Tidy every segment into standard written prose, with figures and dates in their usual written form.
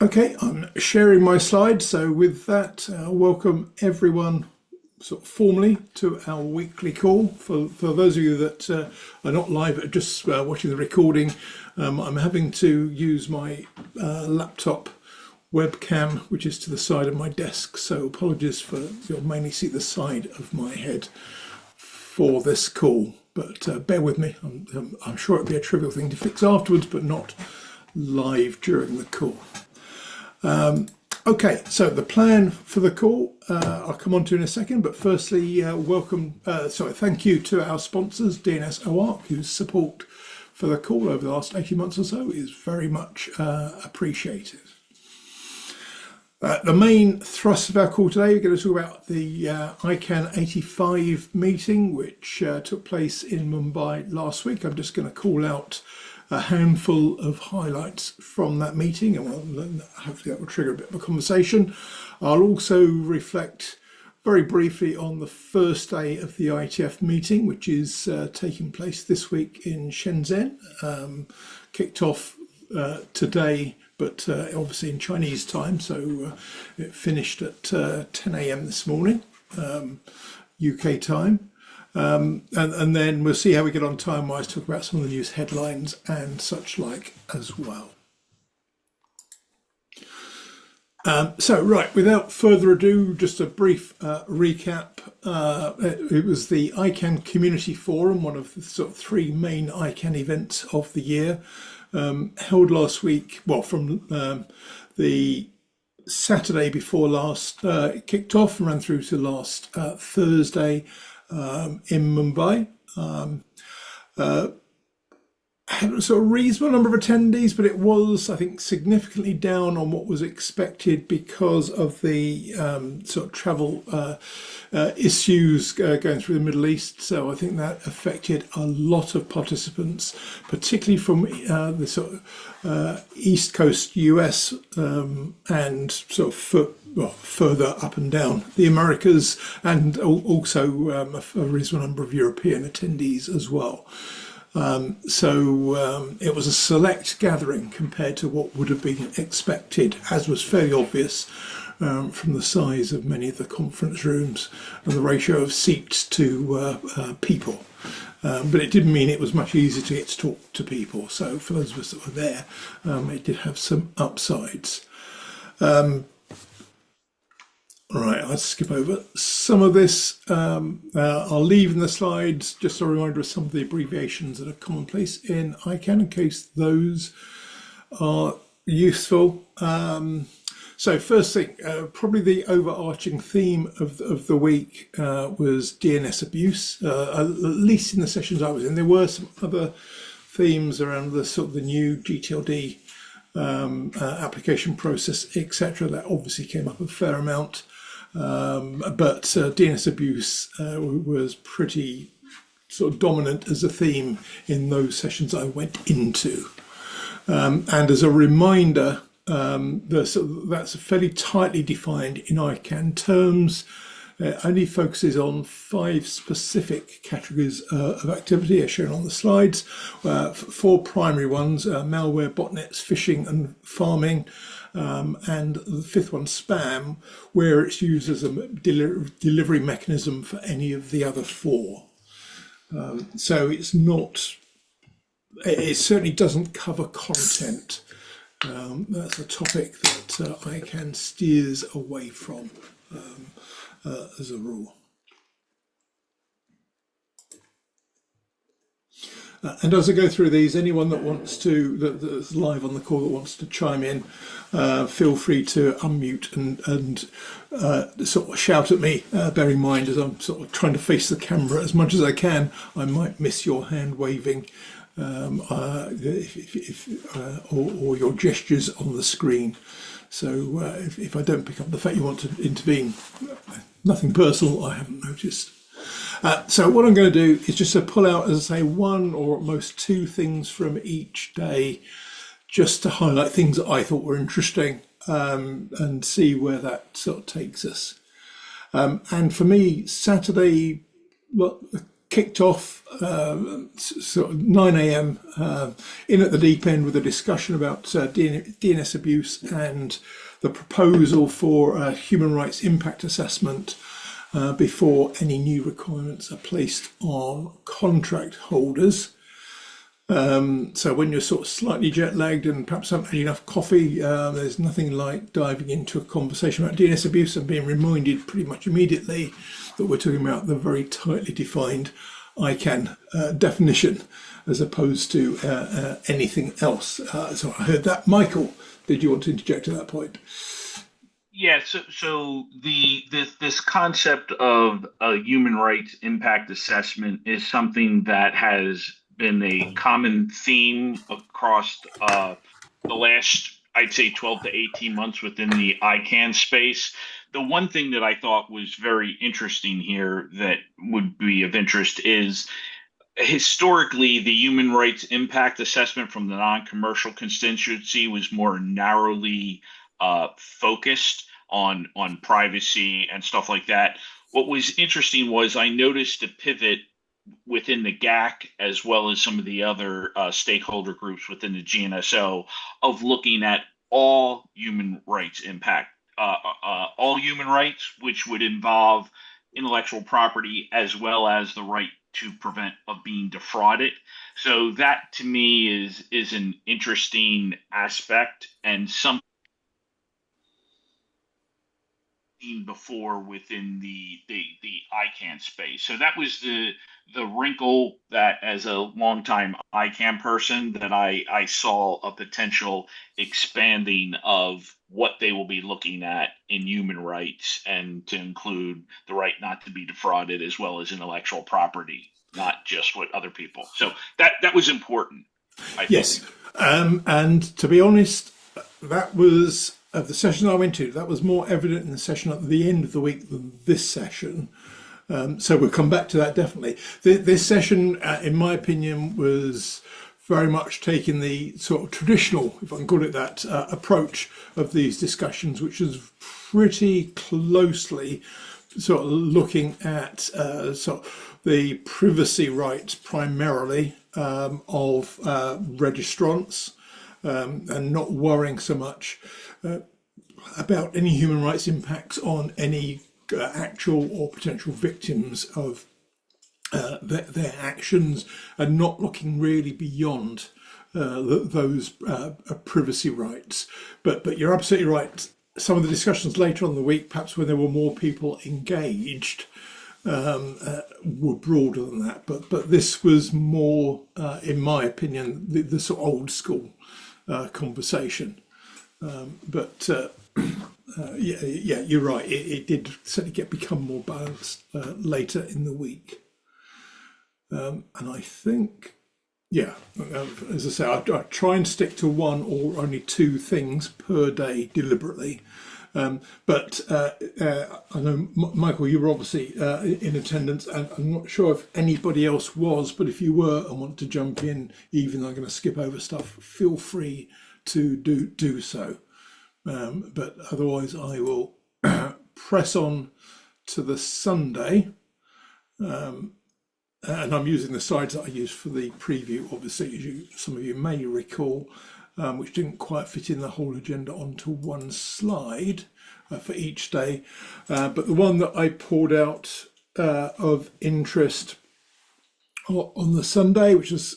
Okay, I'm sharing my slides. So with that, welcome everyone sort of formally to our weekly call. For those of you that are not live but just watching the recording, I'm having to use my laptop webcam, which is to the side of my desk. So apologies for you'll mainly see the side of my head for this call, but bear with me. I'm sure it'll be a trivial thing to fix afterwards, but not live during the call. Okay, so the plan for the call, I'll come on to in a second, but firstly, thank you to our sponsors, DNS OARC, whose support for the call over the last 18 months or so is very much appreciated. The main thrust of our call today, we're going to talk about the ICANN 85 meeting, which took place in Mumbai last week. I'm just going to call out a handful of highlights from that meeting, and hopefully that will trigger a bit of a conversation. I'll also reflect very briefly on the first day of the IETF meeting, which is taking place this week in Shenzhen. Kicked off today, but obviously in Chinese time, so it finished at 10 a.m. this morning, UK time. And then we'll see how we get on time-wise, talk about some of the news headlines and such like as well. Right, without further ado, just a brief recap. It was the ICANN Community Forum, one of the sort of three main ICANN events of the year, held last week, well, from the Saturday before last, it kicked off and ran through to last Thursday, in Mumbai. Had a sort of reasonable number of attendees, but it was, I think, significantly down on what was expected because of the sort of travel issues going through the Middle East. So I think that affected a lot of participants, particularly from the sort of East Coast US and sort of further up and down the Americas, and also a reasonable number of European attendees as well. It was a select gathering compared to what would have been expected, as was fairly obvious from the size of many of the conference rooms and the ratio of seats to people. But it didn't mean it was much easier to get to talk to people. So for those of us that were there, it did have some upsides. Right, I'll skip over some of this. I'll leave in the slides just a reminder of some of the abbreviations that are commonplace in ICANN in case those are useful. So first thing, probably the overarching theme of the week was DNS abuse, at least in the sessions I was in. There were some other themes around the sort of the new GTLD application process, etc. That obviously came up a fair amount. But DNS abuse was pretty sort of dominant as a theme in those sessions I went into. And as a reminder, that's fairly tightly defined in ICANN terms. Only focuses on 5 specific categories of activity as shown on the slides. 4 primary ones, malware, botnets, phishing and farming. And the 5th one, spam, where it's used as a delivery mechanism for any of the other 4. So it's not, it certainly doesn't cover content. That's a topic that ICANN steers away from as a rule. And as I go through these, anyone that wants to, that's live on the call that wants to chime in, feel free to unmute and sort of shout at me. Bear in mind, as I'm sort of trying to face the camera as much as I can, I might miss your hand waving or your gestures on the screen. So if I don't pick up the fact you want to intervene, nothing personal, I haven't noticed. So what I'm going to do is just to pull out, as I say, 1 or at most 2 things from each day, just to highlight things that I thought were interesting and see where that sort of takes us. And for me, Saturday, well, kicked off sort of 9 a.m. In at the deep end with a discussion about DNS abuse and the proposal for a human rights impact assessment before any new requirements are placed on contract holders. So when you're sort of slightly jet lagged and perhaps haven't had enough coffee, there's nothing like diving into a conversation about DNS abuse and being reminded pretty much immediately that we're talking about the very tightly defined ICANN definition as opposed to anything else. So I heard that. Michael, did you want to interject at that point? Yeah, so this concept of a human rights impact assessment is something that has been a common theme across the last, I'd say, 12 to 18 months within the ICANN space. The one thing that I thought was very interesting here that would be of interest is historically the human rights impact assessment from the non-commercial constituency was more narrowly focused on privacy and stuff like that. What was interesting was I noticed a pivot within the GAC as well as some of the other stakeholder groups within the GNSO of looking at all human rights impact, all human rights, which would involve intellectual property as well as the right to prevent of being defrauded. So that to me is an interesting aspect and something before within the ICANN space. So that was the wrinkle that as a longtime ICANN person that I saw a potential expanding of what they will be looking at in human rights and to include the right not to be defrauded as well as intellectual property, not just what other people. So that was important, I think. Yes. And to be honest, that was of the session I went to, that was more evident in the session at the end of the week than this session. So we'll come back to that definitely. This session, in my opinion, was very much taking the sort of traditional, if I can call it that, approach of these discussions, which is pretty closely sort of looking at sort of the privacy rights primarily of registrants and not worrying so much about any human rights impacts on any actual or potential victims of their actions, and not looking really beyond those privacy rights. But you're absolutely right. Some of the discussions later on in the week, perhaps when there were more people engaged, were broader than that. But this was more, in my opinion, the sort of old school conversation. Yeah, you're right. It did certainly become more balanced later in the week. And I think, yeah, as I say, I try and stick to one or only two things per day deliberately. But I know, Michael, you were obviously in attendance, and I'm not sure if anybody else was, but if you were and want to jump in, even though I'm going to skip over stuff, feel free to do so. But otherwise, I will press on to the Sunday. And I'm using the slides that I used for the preview, obviously, as some of you may recall, which didn't quite fit in the whole agenda onto one slide for each day. But the one that I pulled out of interest on the Sunday, which is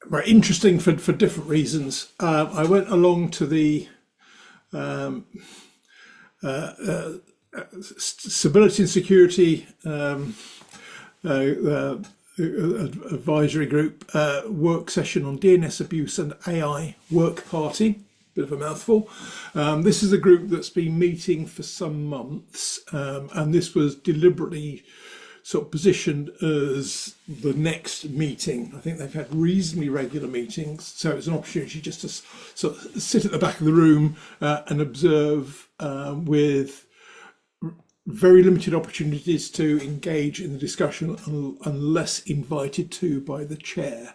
very interesting for different reasons. I went along to the Stability and Security Advisory Group work session on DNS abuse and AI work party. Bit of a mouthful. This is a group that's been meeting for some months, and this was deliberately sort of positioned as the next meeting. I think they've had reasonably regular meetings, so it's an opportunity just to sort of sit at the back of the room and observe with very limited opportunities to engage in the discussion unless invited to by the chair.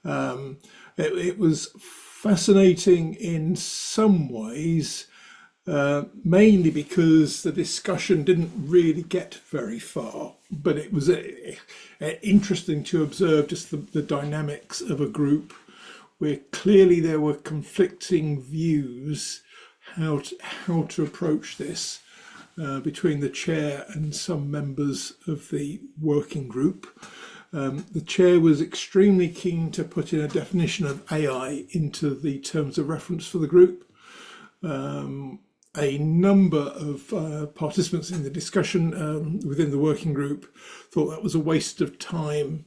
It was fascinating in some ways mainly because the discussion didn't really get very far. But it was interesting to observe just the dynamics of a group where clearly there were conflicting views how to approach this between the chair and some members of the working group. The chair was extremely keen to put in a definition of AI into the terms of reference for the group. A number of participants in the discussion within the working group thought that was a waste of time,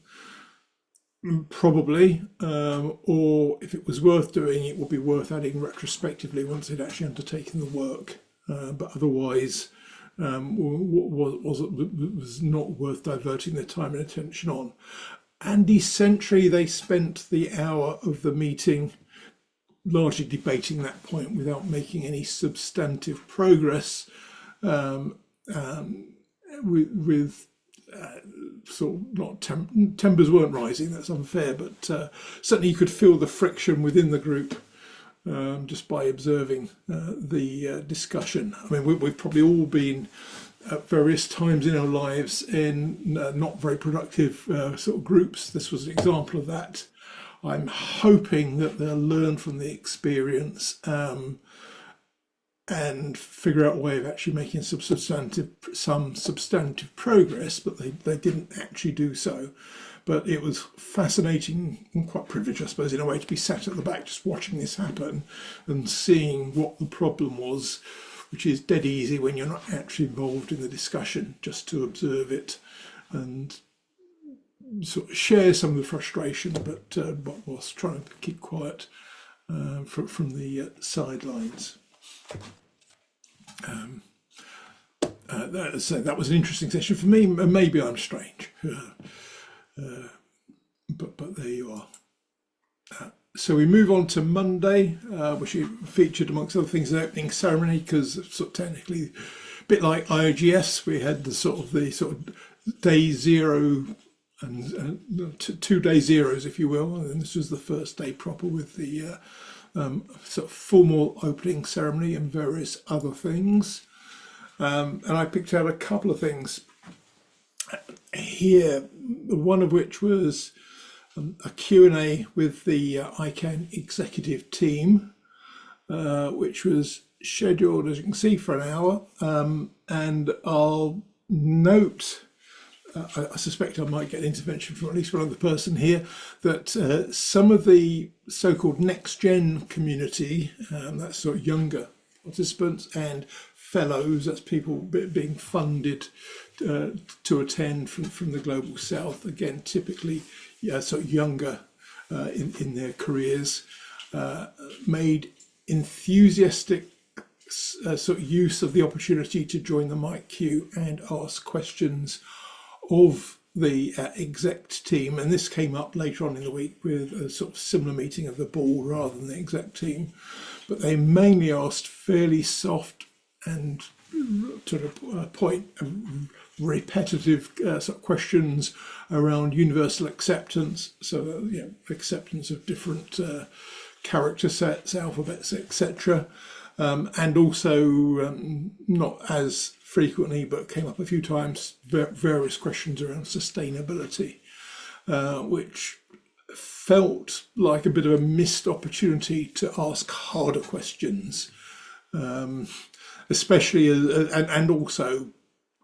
probably, or if it was worth doing, it would be worth adding retrospectively once they'd actually undertaken the work. But otherwise, was not worth diverting their time and attention on. And essentially, they spent the hour of the meeting largely debating that point without making any substantive progress with sort of not tempers weren't rising, that's unfair, but certainly you could feel the friction within the group just by observing the discussion. I mean, we've probably all been at various times in our lives in not very productive sort of groups. This was an example of that. I'm hoping that they'll learn from the experience and figure out a way of actually making some substantive progress, but they didn't actually do so. But it was fascinating and quite privileged, I suppose, in a way, to be sat at the back just watching this happen and seeing what the problem was, which is dead easy when you're not actually involved in the discussion, just to observe it and sort of share some of the frustration, but whilst trying to keep quiet from the sidelines. So that was an interesting session for me. Maybe I'm strange, but there you are. So we move on to Monday, which featured amongst other things an opening ceremony, because sort of technically, a bit like IOGS, we had the sort of day zero and 2 day zeros, if you will, and this was the first day proper with the sort of formal opening ceremony and various other things. And I picked out a couple of things here, one of which was a Q&A with the ICANN executive team, which was scheduled, as you can see, for an hour. And I'll note, I suspect I might get intervention from at least one other person here, that some of the so-called next-gen community, that's sort of younger participants and fellows, that's people being funded to attend from the global south, again, typically sort of younger in their careers, made enthusiastic sort of use of the opportunity to join the mic queue and ask questions of the exec team. And this came up later on in the week with a sort of similar meeting of the board rather than the exec team. But they mainly asked fairly soft and to the point repetitive sort of questions around universal acceptance, so acceptance of different character sets, alphabets, etc. And also, not as frequently, but came up a few times, various questions around sustainability, which felt like a bit of a missed opportunity to ask harder questions, especially, and also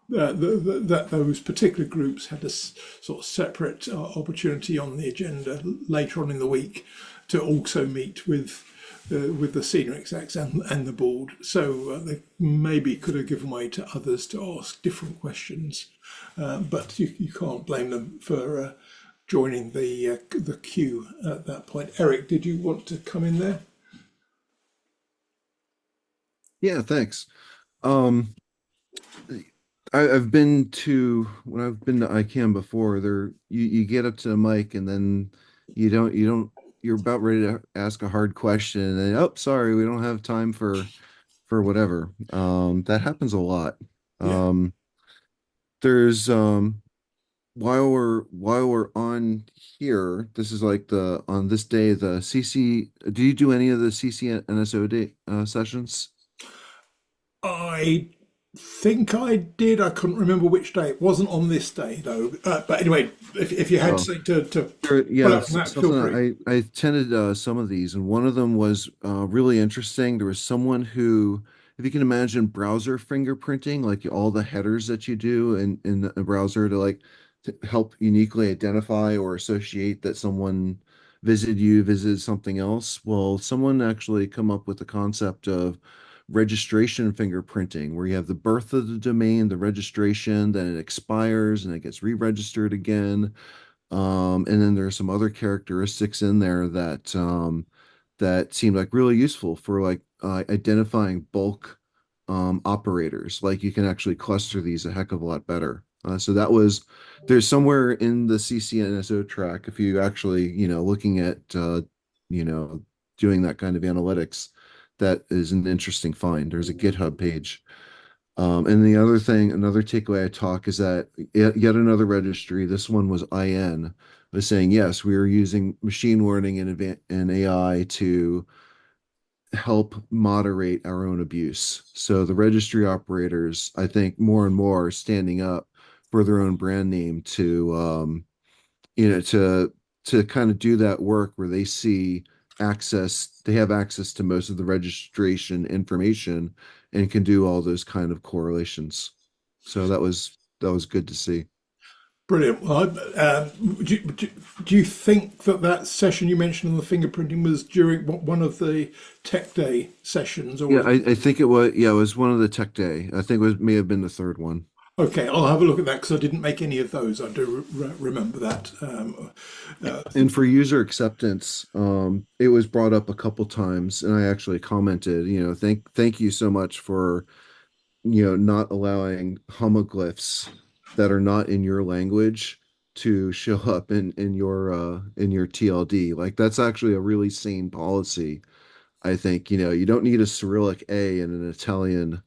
that those particular groups had a sort of separate opportunity on the agenda later on in the week to also meet with the senior execs and the board. So they maybe could have given way to others to ask different questions, but you can't blame them for joining the queue at that point. Eric, did you want to come in there? Yeah, thanks. Um, I've been to when I've been to ICANN before, you get up to the mic and then you're about ready to ask a hard question and then, oh, sorry, we don't have time for whatever. That happens a lot. Yeah. There's while we're on here, this is like the on this day the CC. Do you do any of the CC NSOD sessions? I think I did. I couldn't remember which day. It wasn't on this day though. But anyway, if you had Oh, something to sure, pull yeah, out from that, feel something free. I attended some of these, and one of them was really interesting. There was someone who, if you can imagine browser fingerprinting, like all the headers that you do in a browser to like to help uniquely identify or associate that someone visited something else. Well, someone actually come up with the concept of registration fingerprinting, where you have the birth of the domain, the registration, then it expires and it gets re-registered again. And then there's some other characteristics in there that seem like really useful for like identifying bulk operators. Like you can actually cluster these a heck of a lot better. So that was there's somewhere in the CCNSO track if you actually looking at you know doing that kind of analytics, that is an interesting find. There's a GitHub page. And the other thing, another takeaway I talk is that yet another registry, this one was IN, was saying, yes, we are using machine learning and AI to help moderate our own abuse. So the registry operators, I think more and more are standing up for their own brand name to, you know, to kind of do that work where they see they have access to most of the registration information and can do all those kind of correlations. So that was good to see. Brilliant. Well, do you think that that session you mentioned on the fingerprinting was during one of the Tech Day sessions, or Yeah, was I think it was one of the tech day. I think it was may have been the third one. okay? I'll have a look at that because I didn't make any of those. I do remember that. And for user acceptance, it was brought up a couple times, and I actually commented, thank you so much for, not allowing homoglyphs that are not in your language to show up in your TLD. Like that's actually a really sane policy. I think, you don't need a Cyrillic A and an Italian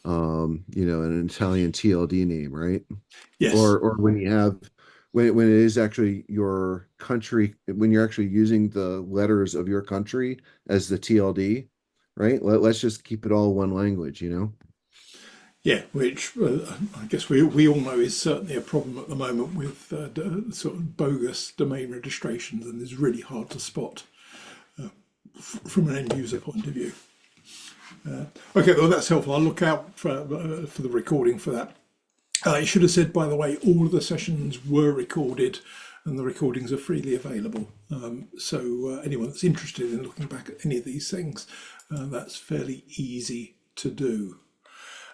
TLD name, right? Yes. Or when you have when it is actually your country, when you're actually using the letters of your country as the TLD, right? Let's just keep it all one language. Yeah, which I guess we all know is certainly a problem at the moment with sort of bogus domain registrations, and is really hard to spot from an end user point of view. Okay, well that's helpful. I'll look out for the recording for that. I should have said, by the way, all of the sessions were recorded, and the recordings are freely available. So anyone that's interested in looking back at any of these things, that's fairly easy to do.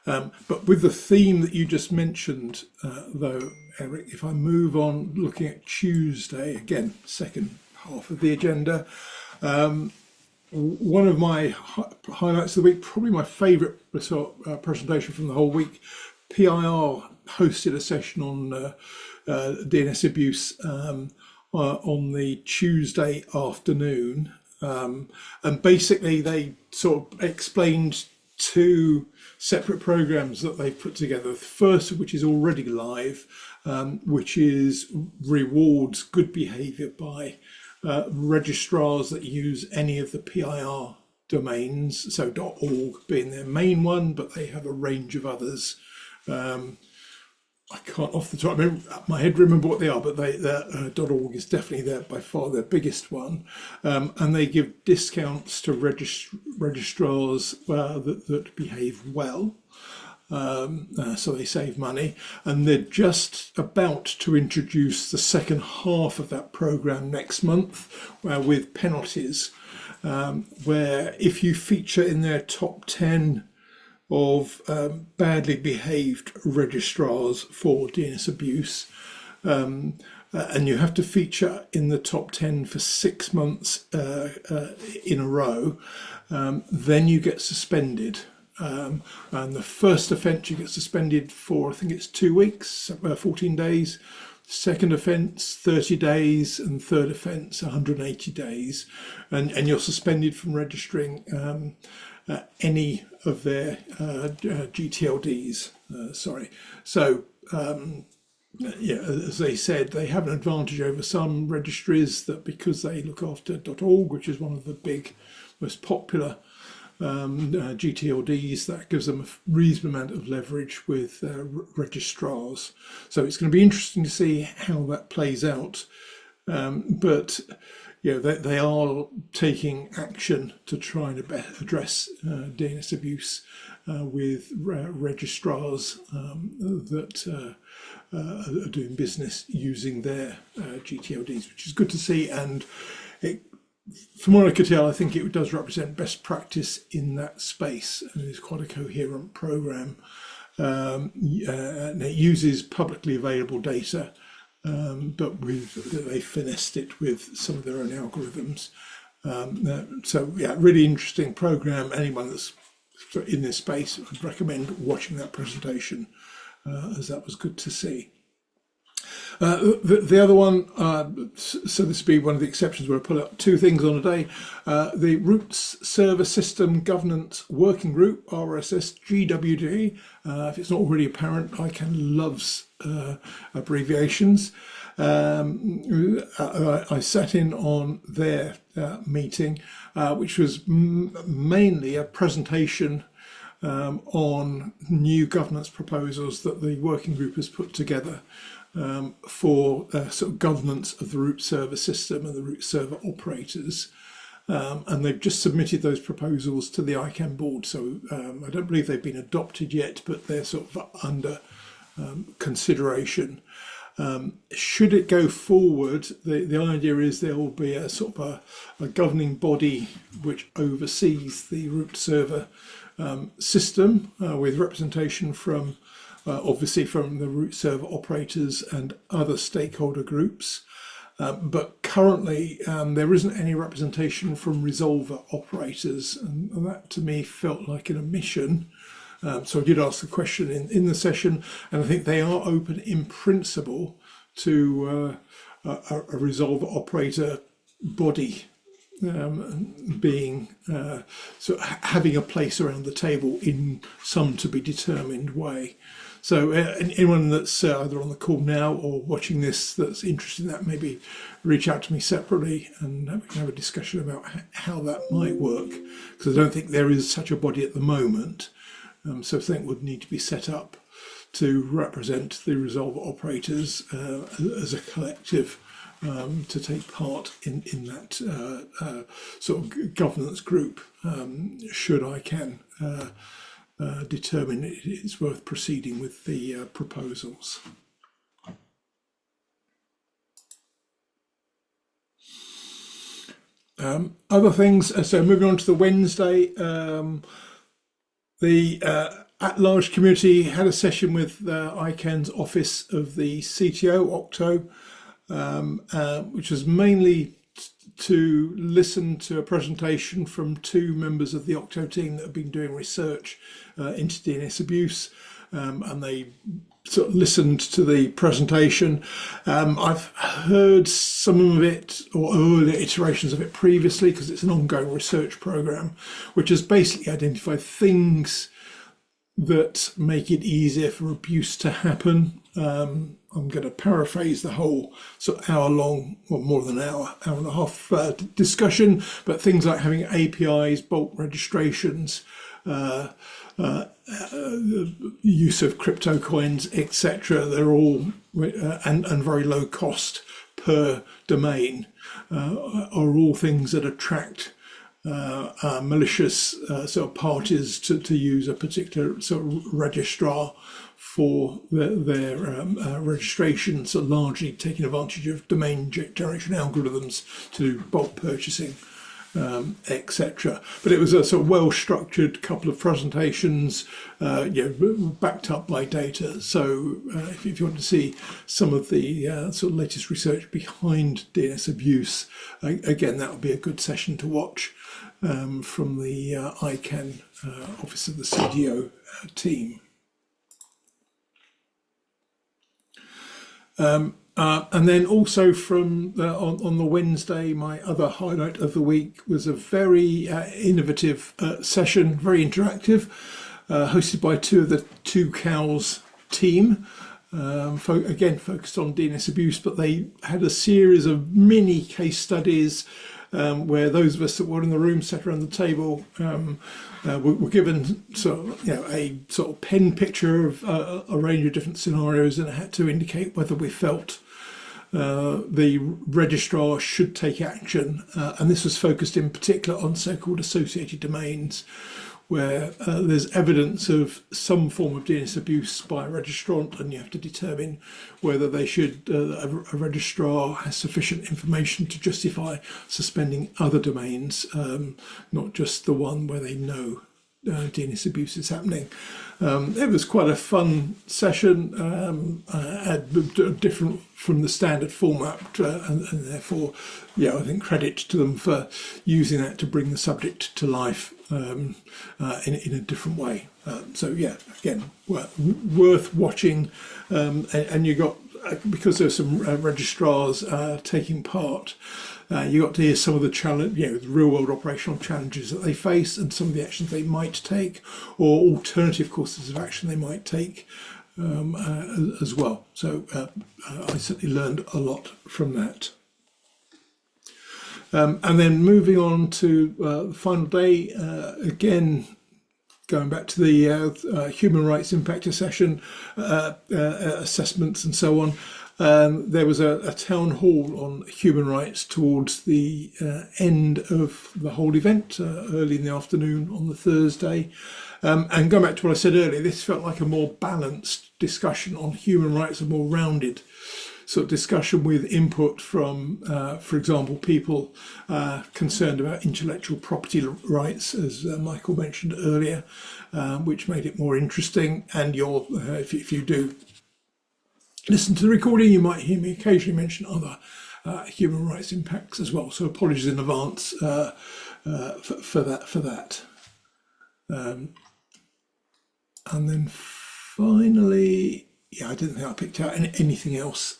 But with the theme that you just mentioned, though, Eric, if I move on looking at Tuesday, again, second half of the agenda, one of my highlights of the week, probably my favourite presentation from the whole week, PIR hosted a session on DNS abuse on the Tuesday afternoon. And basically they sort of explained two separate programs that they've put together. The first of which is already live, which is rewards good behavior by registrars that use any of the PIR domains, so .org being their main one, but they have a range of others. I can't off the top of my head remember what they are, but .org is definitely by far their biggest one, and they give discounts to registrars that behave well. So they save money, and they're just about to introduce the second half of that program next month with penalties, where if you feature in their top 10 of badly behaved registrars for DNS abuse, and you have to feature in the top 10 for 6 months in a row, then you get suspended. And the first offence you get suspended for, I think it's 2 weeks, 14 days. Second offence, 30 days, and third offence, 180 days. And you're suspended from registering any of their GTLDs. Sorry. So, yeah, as they said, they have an advantage over some registries that because they look after .org, which is one of the big, most popular GTLDs. That gives them a reasonable amount of leverage with registrars. So it's going to be interesting to see how that plays out. But they are taking action to try and address DNS abuse with registrars that are doing business using their GTLDs, which is good to see. And from what I could tell, I think it does represent best practice in that space, and it's quite a coherent program. And it uses publicly available data, but they finessed it with some of their own algorithms. So yeah, really interesting program. Anyone that's in this space, I'd recommend watching that presentation, as that was good to see. The other one, so this would be one of the exceptions where I pull up two things on a day. The Root Server System Governance Working Group, RSS GWG. If it's not already apparent, ICANN loves abbreviations. I sat in on their meeting, which was mainly a presentation on new governance proposals that the working group has put together for sort of governance of the root server system and the root server operators. And they've just submitted those proposals to the ICANN board. So I don't believe they've been adopted yet, but they're sort of under consideration. Should it go forward, the idea is there will be a sort of a governing body which oversees the root server system with representation from obviously from the root server operators and other stakeholder groups. But currently there isn't any representation from resolver operators, and that to me felt like an omission. So I did ask the question in the session, and I think they are open in principle to a resolver operator body being so having a place around the table in some to be determined way. So anyone that's either on the call now or watching this that's interested in that, maybe reach out to me separately and we can have a discussion about how that might work, because I don't think there is such a body at the moment. So something would need to be set up to represent the resolver operators as a collective to take part in that sort of governance group, should ICANN determine it's worth proceeding with the proposals. Other things, so moving on to the Wednesday, the at-large community had a session with ICANN's Office of the CTO, Octo, which was mainly to listen to a presentation from two members of the Octo team that have been doing research into DNS abuse, and they sort of listened to the presentation. I've heard some of it, or earlier iterations of it previously, because it's an ongoing research program, which has basically identified things that make it easier for abuse to happen. I'm going to paraphrase the whole sort of hour-long, or more than an hour and a half discussion, but things like having APIs, bulk registrations, use of crypto coins, etc. They're all and very low cost per domain are all things that attract malicious sort of parties to use a particular sort of registrar for their registrations, so largely taking advantage of domain generation algorithms to do bulk purchasing, etc. But it was a sort of well-structured couple of presentations, backed up by data. So if you want to see some of the sort of latest research behind DNS abuse, again, that would be a good session to watch from the ICANN Office of the CDO team. And then also from on the Wednesday, my other highlight of the week was a very innovative session, very interactive, hosted by two of the Two Cows team. Again, focused on DNS abuse, but they had a series of mini case studies where those of us that were in the room sat around the table were given a sort of pen picture of a range of different scenarios, and had to indicate whether we felt the registrar should take action, and this was focused in particular on so-called associated domains, where there's evidence of some form of DNS abuse by a registrant, and you have to determine whether they should, a registrar has sufficient information to justify suspending other domains, not just the one where they know DNS abuse is happening. It was quite a fun session, different from the standard format, and therefore, I think credit to them for using that to bring the subject to life in a different way. Again, worth watching, and you got, because there's some registrars taking part. You got to hear some of the challenge, the real-world operational challenges that they face, and some of the actions they might take, or alternative courses of action they might take as well. So I certainly learned a lot from that. And then moving on to the final day, again, going back to the human rights impact assessments and so on. There was a town hall on human rights towards the end of the whole event, early in the afternoon on the Thursday. And going back to what I said earlier, this felt like a more balanced discussion on human rights, a more rounded sort of discussion with input from, for example, people concerned about intellectual property rights, as Michael mentioned earlier, which made it more interesting. And if you do listen to the recording, you might hear me occasionally mention other human rights impacts as well. So apologies in advance for that. And then finally, I didn't think I picked out anything else.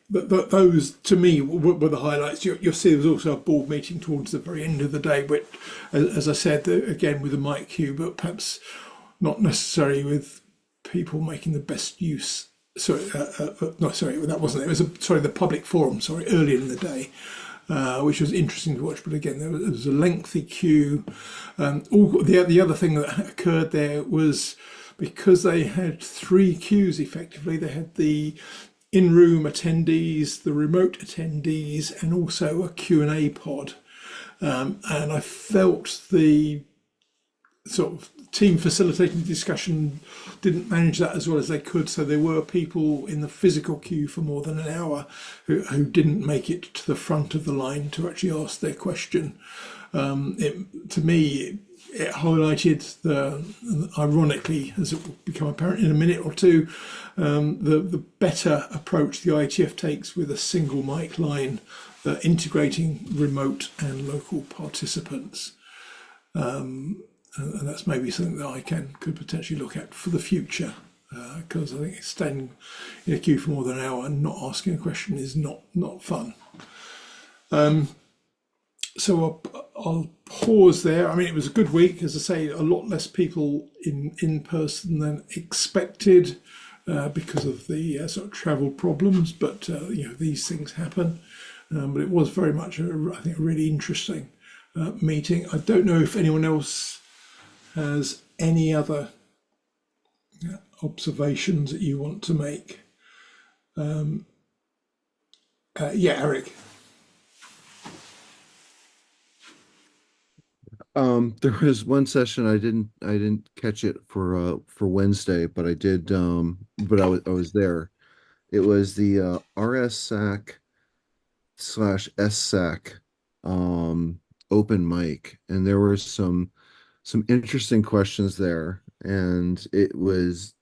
But those to me were the highlights. You'll see there was also a board meeting towards the very end of the day, but as I said, again with a mic queue, but perhaps not necessarily with people making the best use. That wasn't it. It was the public forum. Earlier in the day, which was interesting to watch. But again, there was a lengthy queue. The other thing that occurred there was, because they had three queues effectively. They had the in-room attendees, the remote attendees, and also a Q&A pod. And I felt the sort of team facilitating the discussion didn't manage that as well as they could. So there were people in the physical queue for more than an hour who didn't make it to the front of the line to actually ask their question. To me, it highlighted ironically, as it will become apparent in a minute or two, the better approach the IETF takes with a single mic line, integrating remote and local participants. And that's maybe something that ICANN could potentially look at for the future, because I think standing in a queue for more than an hour and not asking a question is not fun. So I'll pause there. I mean, it was a good week, as I say, a lot less people in person than expected because of the sort of travel problems, but these things happen. But it was very much, I think, a really interesting meeting. I don't know if anyone else has any other observations that you want to make. Eric. There was one session I didn't catch it for Wednesday, but I did but I was there. It was the RSSAC/SSAC open mic, and there were some interesting questions there, and there's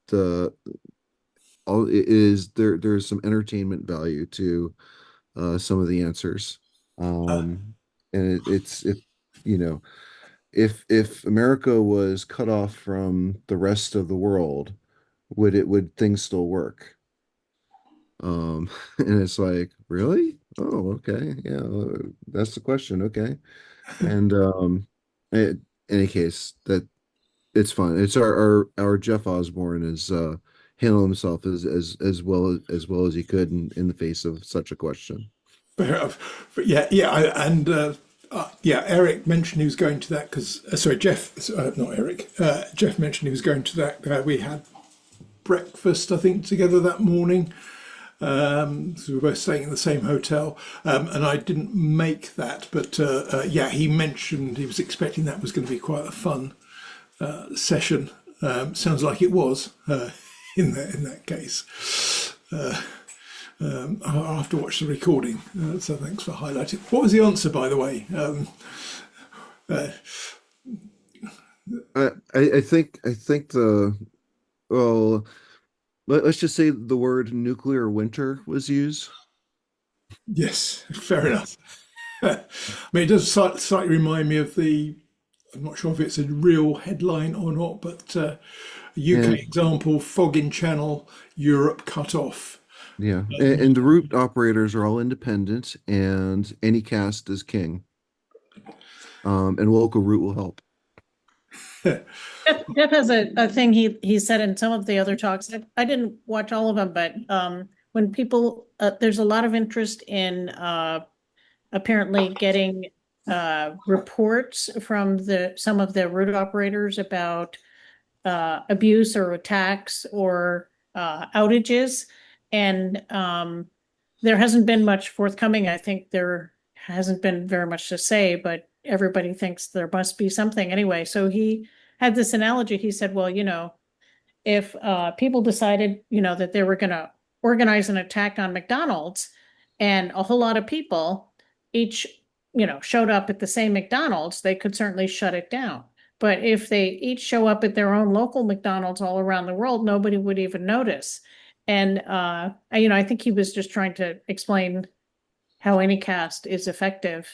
some entertainment value to some of the answers. And it's if America was cut off from the rest of the world, would things still work? And it's like, really? Oh, okay. Yeah, that's the question. Okay. And in any case, that it's fine. It's our Jeff Osborne is handled himself as well as he could in the face of such a question. fair enough. But Eric mentioned he was going to that because, sorry, Jeff, not Eric, Jeff mentioned he was going to that. We had breakfast, I think, together that morning. So we were both staying in the same hotel, and I didn't make that, but he mentioned he was expecting that was going to be quite a fun session. Sounds like it was in that case. I'll have to watch the recording. So thanks for highlighting. What was the answer, by the way? I think well, let's just say the word nuclear winter was used. Yes, fair enough. I mean, it does slightly remind me of I'm not sure if it's a real headline or not, but UK Yeah, example, fog in channel, Europe cut off. yeah. And the root operators are all independent, and any cast is king. And local root will help. Jeff has a thing he said in some of the other talks. I didn't watch all of them, but when people there's a lot of interest in apparently getting reports from some of the root operators about abuse or attacks or outages, and there hasn't been much forthcoming. I think there hasn't been very much to say, but everybody thinks there must be something anyway. So he had this analogy. He said, well, if people decided, that they were going to organize an attack on McDonald's, and a whole lot of people each, showed up at the same McDonald's, they could certainly shut it down. But if they each show up at their own local McDonald's all around the world, nobody would even notice. And I think he was just trying to explain how Anycast is effective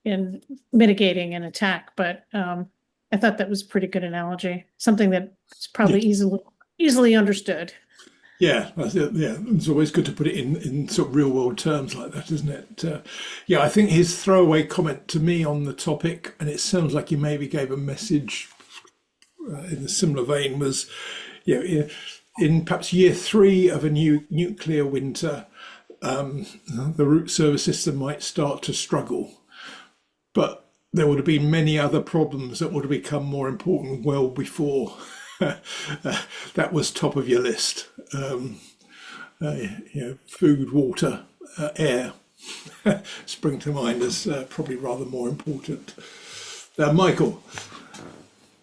in mitigating an attack. But I thought that was a pretty good analogy, something that's probably easily understood. Yeah, it's always good to put it in sort of real world terms like that, isn't it? I think his throwaway comment to me on the topic, and it sounds like he maybe gave a message in a similar vein, was, in perhaps year 3 of a new nuclear winter, the root server system might start to struggle, but there would have been many other problems that would have become more important well before that was top of your list. Food, water, air spring to mind as probably rather more important. Michael.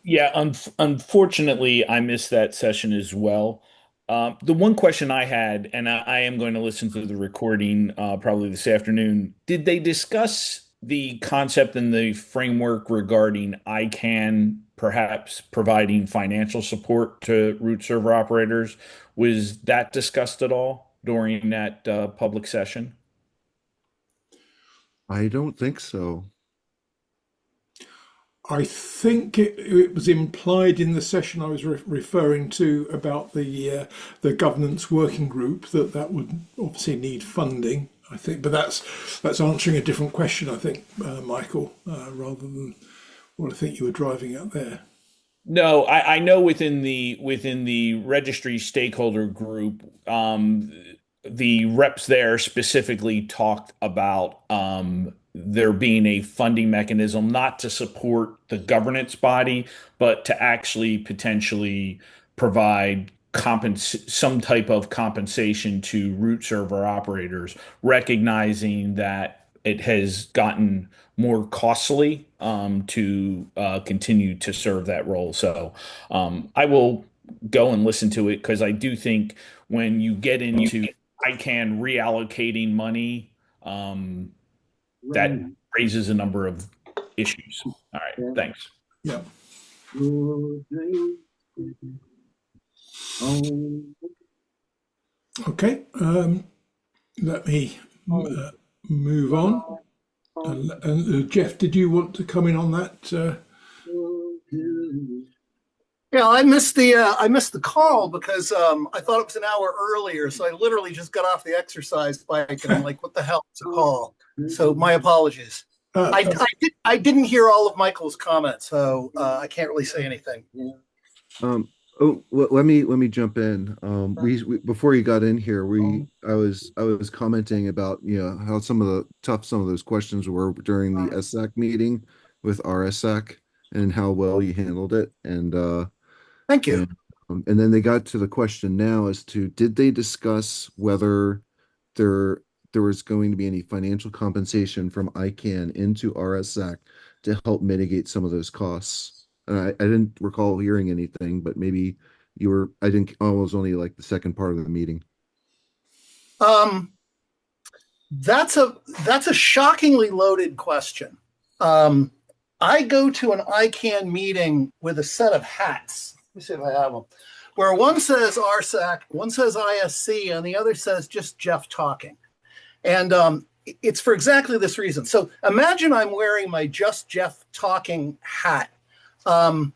Yeah, unfortunately, I missed that session as well. The one question I had, and I am going to listen to the recording probably this afternoon, did they discuss the concept and the framework regarding ICANN perhaps providing financial support to root server operators? Was that discussed at all during that public session? I don't think so. I think it was implied in the session I was referring to about the governance working group that would obviously need funding. I think, but that's answering a different question. I think, Michael, rather than what I think you were driving at there. No, I know within the registry stakeholder group, the reps there specifically talked about there being a funding mechanism not to support the governance body, but to actually potentially provide some type of compensation to root server operators, recognizing that it has gotten more costly to continue to serve that role. So I will go and listen to it because I do think when you get into ICANN reallocating money, that raises a number of issues. All right, thanks. Yeah. Okay. Let me move on. Jeff, did you want to come in on that? Yeah, I missed the call because I thought it was an hour earlier, so I literally just got off the exercise bike and I'm like, "What the hell? It's a call." So my apologies. I didn't hear all of Michael's comments, so I can't really say anything. Oh, let me jump in. We before you got in here, I was commenting about how some of those questions were during the SAC meeting with RSAC and how well you handled it, Thank you. and then they got to the question now as to did they discuss whether there there was going to be any financial compensation from ICANN into RSAC to help mitigate some of those costs. I didn't recall hearing anything, but maybe I didn't, oh, it was only like the second part of the meeting. Um, that's a shockingly loaded question. Um, I go to an ICANN meeting with a set of hats. Let me see if I have them. Where one says RSAC, one says ISC, and the other says just Jeff talking. And it's for exactly this reason. So imagine I'm wearing my just Jeff talking hat. 10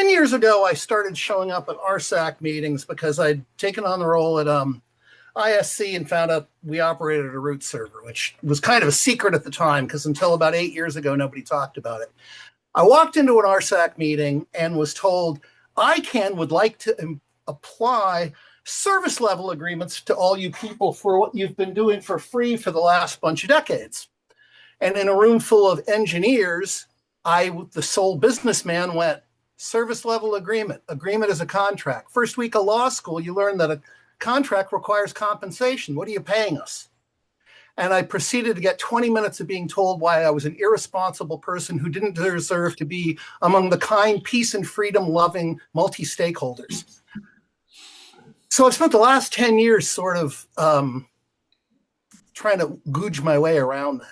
years ago, I started showing up at RSAC meetings because I'd taken on the role at ISC and found out we operated a root server, which was kind of a secret at the time because until about 8 years ago, nobody talked about it. I walked into an RSAC meeting and was told ICANN would like to apply service level agreements to all you people for what you've been doing for free for the last bunch of decades. And in a room full of engineers, the sole businessman, went, service level agreement. Agreement is a contract. First week of law school, you learn that a contract requires compensation. What are you paying us? And I proceeded to get 20 minutes of being told why I was an irresponsible person who didn't deserve to be among the kind, peace, and freedom loving multi-stakeholders. So I've spent the last 10 years sort of trying to googe my way around that.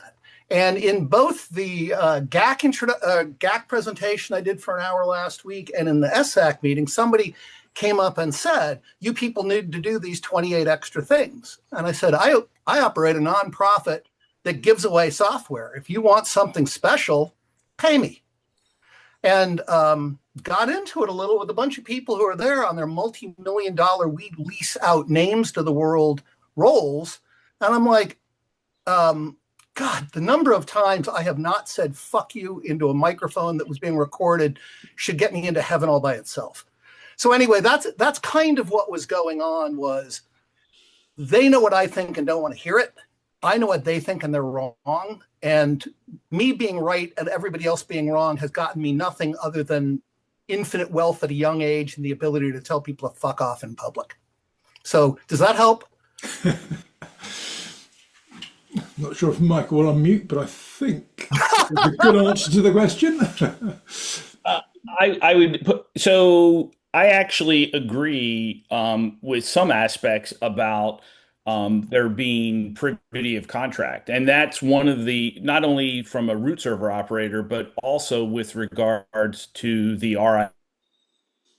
And in both the GAC presentation I did for an hour last week and in the SAC meeting, somebody came up and said, you people need to do these 28 extra things. And I said, I operate a nonprofit that gives away software. If you want something special, pay me. And got into it a little with a bunch of people who are there on their multi-million-dollar we lease out names to the world roles. And I'm like, God, the number of times I have not said fuck you into a microphone that was being recorded should get me into heaven all by itself. So anyway, that's kind of what was going on. Was they know what I think and don't want to hear it. I know what they think and they're wrong. And me being right and everybody else being wrong has gotten me nothing other than infinite wealth at a young age and the ability to tell people to fuck off in public. So does that help? Not sure if Michael will unmute, but I think it's a good answer to the question. I would put, so I actually agree with some aspects about there being privity of contract. And that's one of the, not only from a root server operator, but also with regards to the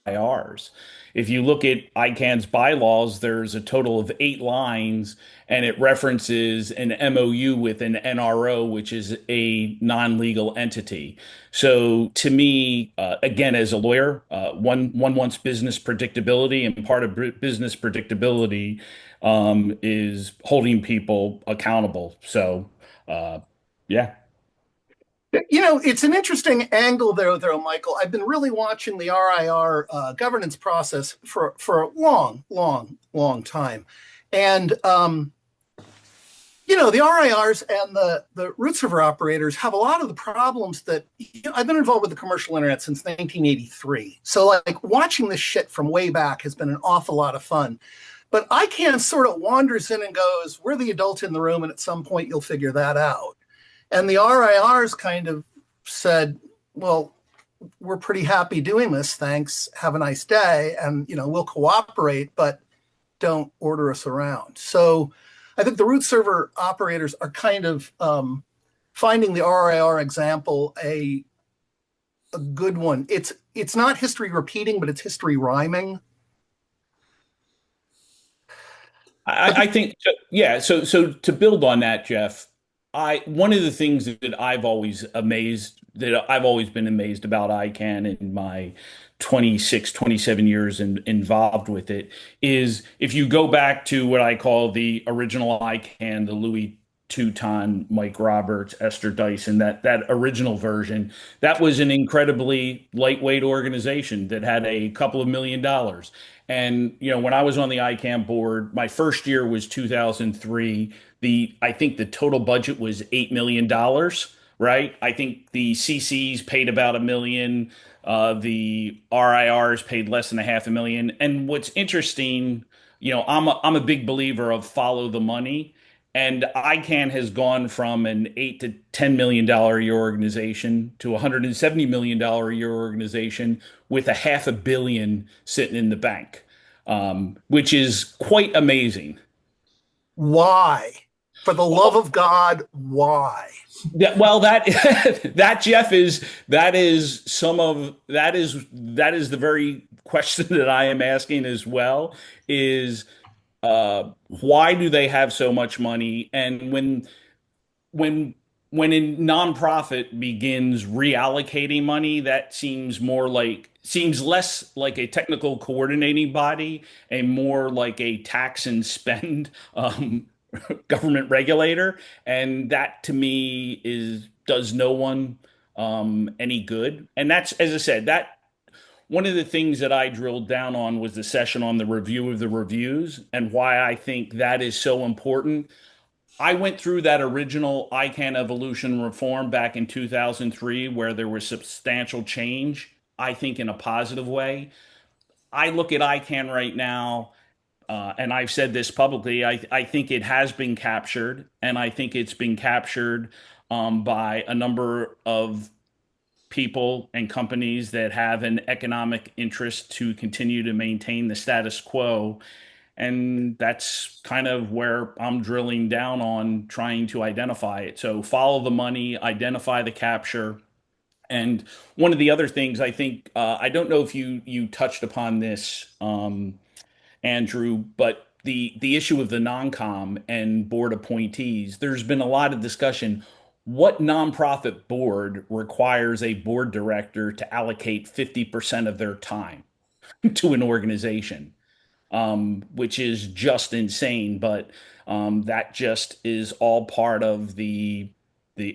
RIRs. If you look at ICANN's bylaws, there's a total of 8 lines, and it references an MOU with an NRO, which is a non-legal entity. So to me, again, as a lawyer, one wants business predictability, and part of business predictability is holding people accountable. So, yeah. You know, it's an interesting angle there, though, Michael. I've been really watching the RIR governance process for a long time. And, you know, the RIRs and the root server operators have a lot of the problems that I've been involved with the commercial internet since 1983. So, like, watching this shit from way back has been an awful lot of fun. But ICANN sort of wanders in and goes, we're the adult in the room, and at some point you'll figure that out. And the RIRs kind of said, well, we're pretty happy doing this. Thanks. Have a nice day. And, you know, we'll cooperate, but don't order us around. So I think the root server operators are kind of finding the RIR example a good one. It's not history repeating, but it's history rhyming. I think, yeah. So to build on that, Jeff, one of the things that I've always been amazed about ICANN in my 26, 27 years involved with it is if you go back to what I call the original ICANN, the Louis Teuton, Mike Roberts, Esther Dyson, that original version, that was an incredibly lightweight organization that had a couple of $1 million. And when I was on the ICANN board, my first year was 2003. I think the total budget was $8 million, right? I think the CCs paid about $1 million. The RIRs paid less than a $500,000. And what's interesting, I'm a big believer of follow the money. And ICANN has gone from an $8 to $10 million a year organization to a $170 million a year organization with a $500 million sitting in the bank, which is quite amazing. Why? For the love of God, why? Yeah, well, that that Jeff is the very question that I am asking as well. Is why do they have so much money? And when when a nonprofit begins reallocating money, that seems less like a technical coordinating body and more like a tax and spend government regulator. And that to me does no one any good. And that's, as I said, that one of the things that I drilled down on was the session on the review of the reviews and why I think that is so important. I went through that original ICANN evolution reform back in 2003, where there was substantial change, I think, in a positive way. I look at ICANN right now, and I've said this publicly, I think it has been captured, and I think it's been captured by a number of people and companies that have an economic interest to continue to maintain the status quo. And that's kind of where I'm drilling down on trying to identify it. So follow the money, identify the capture. And one of the other things I think, I don't know if you touched upon this, Andrew, but the issue of the non-com and board appointees, there's been a lot of discussion. What nonprofit board requires a board director to allocate 50% of their time to an organization? Which is just insane, but that just is all part of the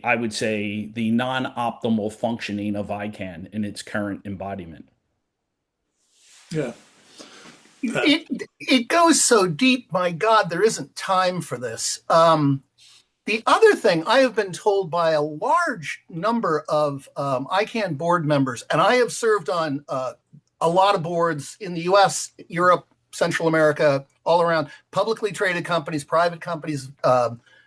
I would say the non-optimal functioning of ICANN in its current embodiment. Yeah. It goes so deep, my God, there isn't time for this. The other thing I have been told by a large number of ICANN board members, and I have served on a lot of boards in the US, Europe, Central America, all around, publicly traded companies, private companies,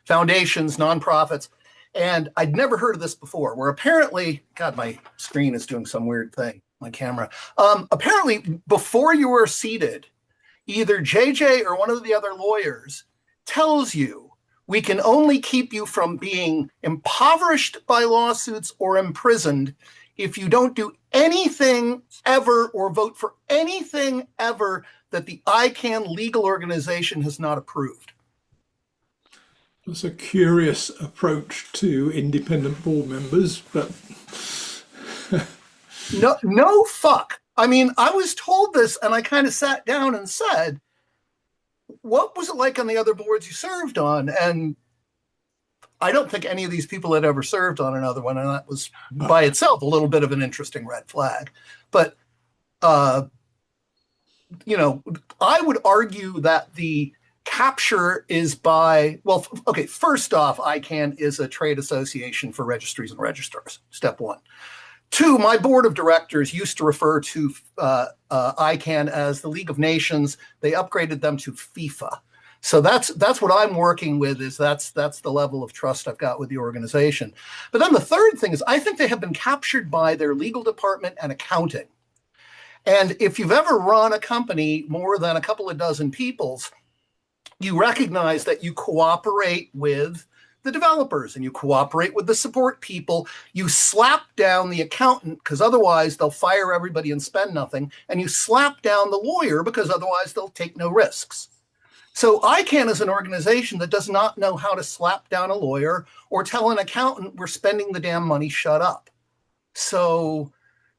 foundations, nonprofits. And I'd never heard of this before, where apparently, God, my screen is doing some weird thing, my camera. Apparently, before you are seated, either JJ or one of the other lawyers tells you, we can only keep you from being impoverished by lawsuits or imprisoned if you don't do anything ever or vote for anything ever that the ICANN legal organization has not approved. That's a curious approach to independent board members, but no fuck. I mean, I was told this and I kind of sat down and said, what was it like on the other boards you served on? And I don't think any of these people had ever served on another one. And that was by itself a little bit of an interesting red flag. But, I would argue that the capture is by, well, okay, first off, ICANN is a trade association for registries and registrars, step one. Two, my board of directors used to refer to ICANN as the League of Nations. They upgraded them to FIFA. So that's what I'm working with, is that's the level of trust I've got with the organization. But then the third thing is I think they have been captured by their legal department and accounting. And if you've ever run a company more than a couple of dozen people's, you recognize that you cooperate with the developers and you cooperate with the support people. You slap down the accountant because otherwise they'll fire everybody and spend nothing. And you slap down the lawyer because otherwise they'll take no risks. So ICANN is an organization that does not know how to slap down a lawyer or tell an accountant we're spending the damn money, shut up. So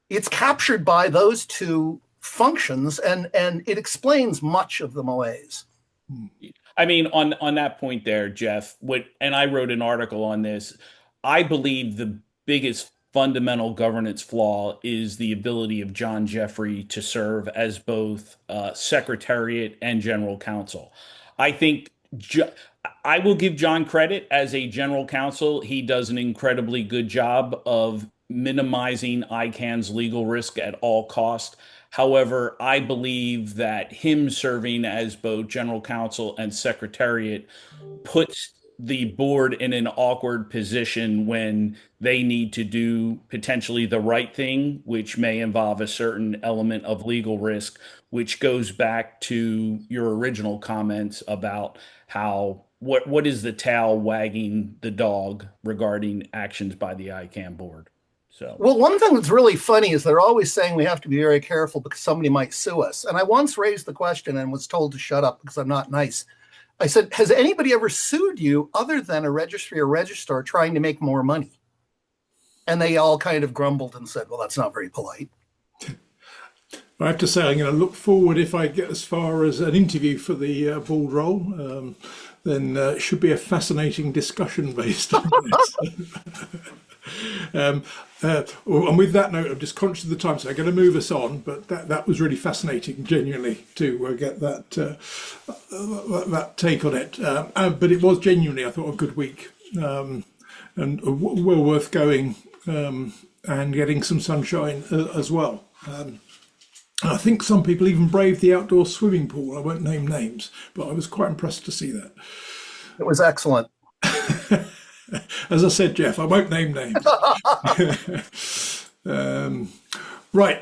it's captured by those two functions, and it explains much of the malaise. I mean, on that point there, Jeff, and I wrote an article on this. I believe the biggest fundamental governance flaw is the ability of John Jeffrey to serve as both secretariat and general counsel. I think I will give John credit as a general counsel. He does an incredibly good job of minimizing ICANN's legal risk at all cost. However, I believe that him serving as both general counsel and secretariat puts the board in an awkward position when they need to do potentially the right thing, which may involve a certain element of legal risk, which goes back to your original comments about how what is the tail wagging the dog regarding actions by the ICANN board. So, Well, one thing that's really funny is they're always saying we have to be very careful because somebody might sue us. And I once raised the question and was told to shut up because I'm not nice. I said, has anybody ever sued you other than a registry or registrar trying to make more money? And they all kind of grumbled and said, well, that's not very polite. I have to say, I'm going to look forward, if I get as far as an interview for the board role, then it should be a fascinating discussion based on this. And with that note, I'm just conscious of the time, so I'm going to move us on. But that was really fascinating, genuinely, to get that take on it. But it was genuinely, I thought, a good week, and well worth going and getting some sunshine as well. I think some people even braved the outdoor swimming pool. I won't name names, but I was quite impressed to see that. It was excellent. As I said, Jeff, I won't name names. Right.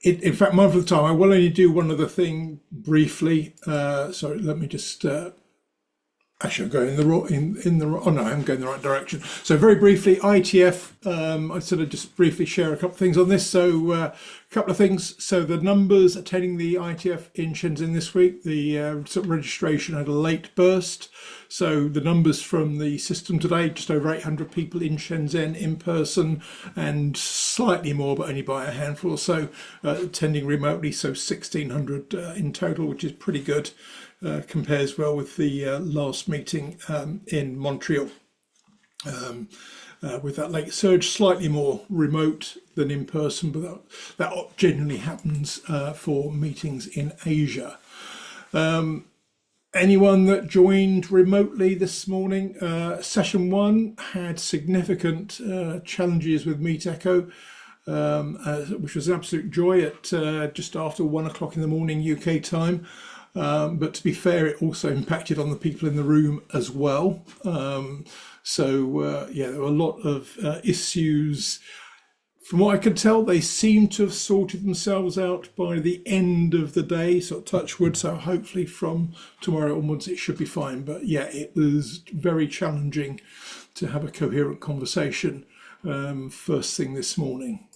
In fact, mindful of the time, I will only do one other thing briefly. So let me just... Actually, I'm going oh no, I'm going the right direction. So very briefly, ITF, I sort of just briefly share a couple of things on this. So a couple of things. So the numbers attending the ITF in Shenzhen this week, the sort of registration had a late burst. So the numbers from the system today, just over 800 people in Shenzhen in person and slightly more, but only by a handful or so, attending remotely. So 1,600 in total, which is pretty good. Compares well with the last meeting in Montreal. With that late surge, slightly more remote than in person, but that generally happens for meetings in Asia. Anyone that joined remotely this morning, session 1 had significant challenges with Meet Echo, which was an absolute joy at just after 1 o'clock in the morning UK time. But to be fair, it also impacted on the people in the room as well. So there were a lot of issues. From what I can tell, they seem to have sorted themselves out by the end of the day, so touch wood. So hopefully from tomorrow onwards, it should be fine. But yeah, it was very challenging to have a coherent conversation first thing this morning.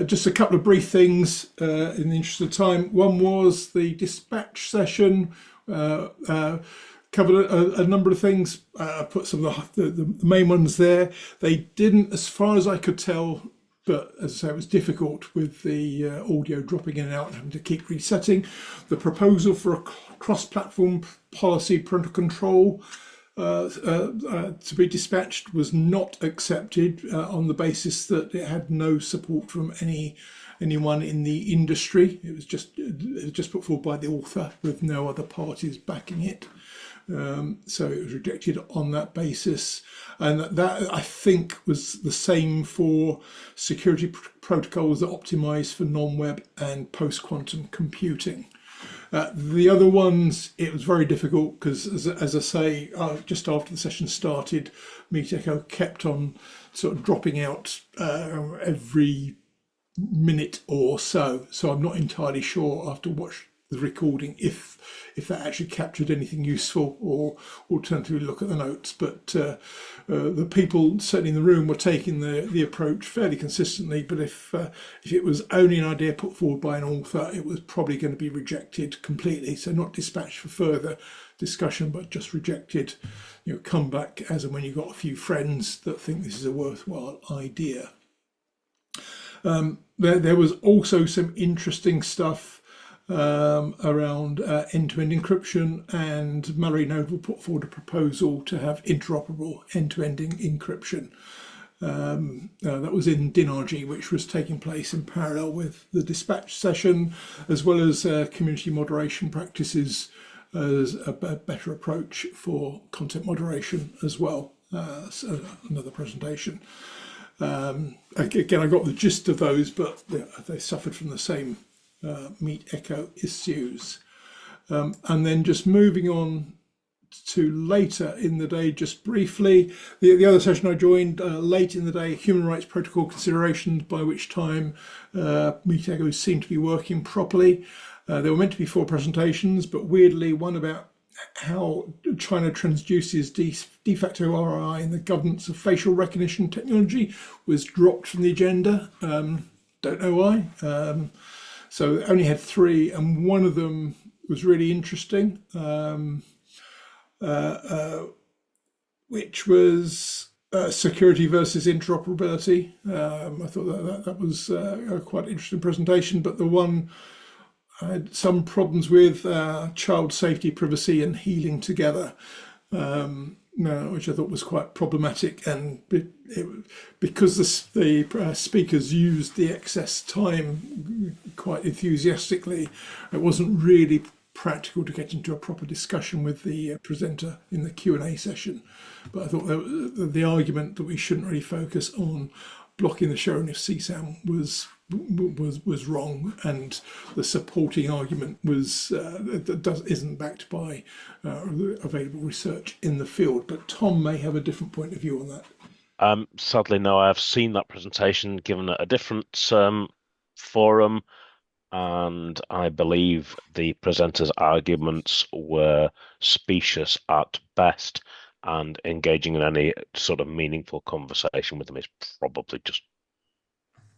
Just a couple of brief things in the interest of time. One was the dispatch session, covered a number of things. I put some of the main ones there. They didn't, as far as I could tell, but as I say, it was difficult with the audio dropping in and out and having to keep resetting. The proposal for a cross-platform policy parental control to be dispatched was not accepted on the basis that it had no support from anyone in the industry. It was just put forward by the author with no other parties backing it. So it was rejected on that basis. And that I think was the same for security protocols that optimize for non-web and post-quantum computing. The other ones, it was very difficult because, as I say, just after the session started, Meet Echo kept on sort of dropping out every minute or so. So I'm not entirely sure after watching the recording if that actually captured anything useful, or alternatively look at the notes. But the people certainly in the room were taking the approach fairly consistently. But if it was only an idea put forward by an author, it was probably going to be rejected completely. So not dispatched for further discussion, but just rejected. Come back as and when you've got a few friends that think this is a worthwhile idea. There was also some interesting stuff around end-to-end encryption, and Mallory Node will put forward a proposal to have interoperable end-to-end encryption. That was in DNRG, which was taking place in parallel with the dispatch session, as well as community moderation practices as a better approach for content moderation as well. So another presentation. Again, I got the gist of those, but they suffered from the same meet echo issues. And then just moving on to later in the day, just briefly, the other session I joined late in the day, human rights protocol considerations, by which time meet echoes seemed to be working properly. There were meant to be 4 presentations, but weirdly one about how China transduces de facto ROI in the governance of facial recognition technology was dropped from the agenda. Don't know why. So it only had 3, and one of them was really interesting, which was security versus interoperability. I thought that was a quite interesting presentation, but the one I had some problems with child safety, privacy, and healing together, which I thought was quite problematic. And because the speakers used the excess time quite enthusiastically, it wasn't really practical to get into a proper discussion with the presenter in the Q&A session. But I thought that the argument that we shouldn't really focus on blocking the sharing of CSAM was wrong, and the supporting argument was isn't backed by available research in the field. But Tom may have a different point of view on that. Sadly, no. I've seen that presentation given at a different forum, and I believe the presenter's arguments were specious at best, and engaging in any sort of meaningful conversation with them is probably just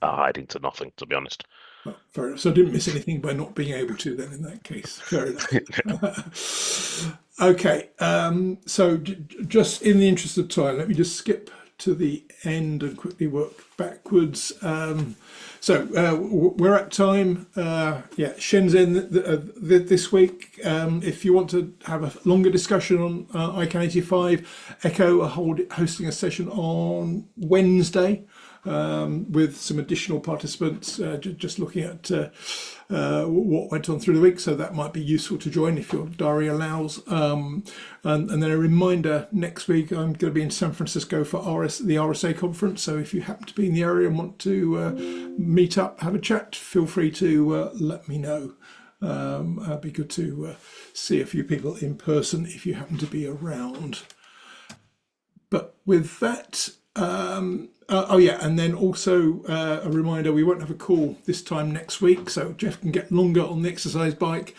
hiding to nothing, to be honest. Oh, fair enough. So I didn't miss anything by not being able to then in that case. Fair enough. Okay, so just in the interest of time, let me just skip to the end and quickly work backwards. So we're at time. Shenzhen this week. If you want to have a longer discussion on ICANN 85, Echo are hosting a session on Wednesday with some additional participants, just looking at what went on through the week. So that might be useful to join if your diary allows. And then a reminder, next week I'm going to be in San Francisco for the RSA conference. So if you happen to be in the area and want to meet up, have a chat, feel free to let me know. It'd be good to see a few people in person if you happen to be around. But with that, and then also a reminder, we won't have a call this time next week, so Jeff can get longer on the exercise bike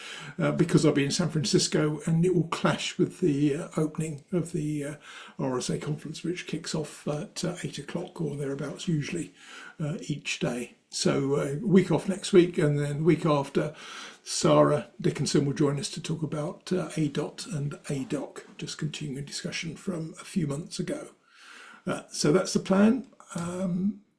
because I'll be in San Francisco, and it will clash with the opening of the RSA conference, which kicks off at 8 o'clock or thereabouts usually each day. So a week off next week, and then the week after, Sarah Dickinson will join us to talk about ADOT and ADOC, just continuing a discussion from a few months ago. So that's the plan.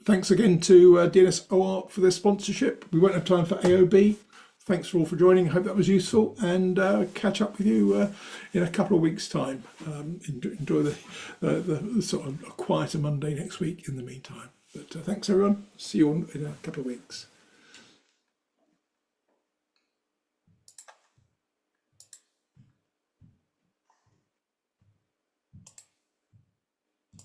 Thanks again to DNS OARP for their sponsorship. We won't have time for AOB. Thanks for all for joining. I hope that was useful, and catch up with you in a couple of weeks' time. Enjoy the sort of a quieter Monday next week in the meantime. But thanks everyone. See you all in a couple of weeks.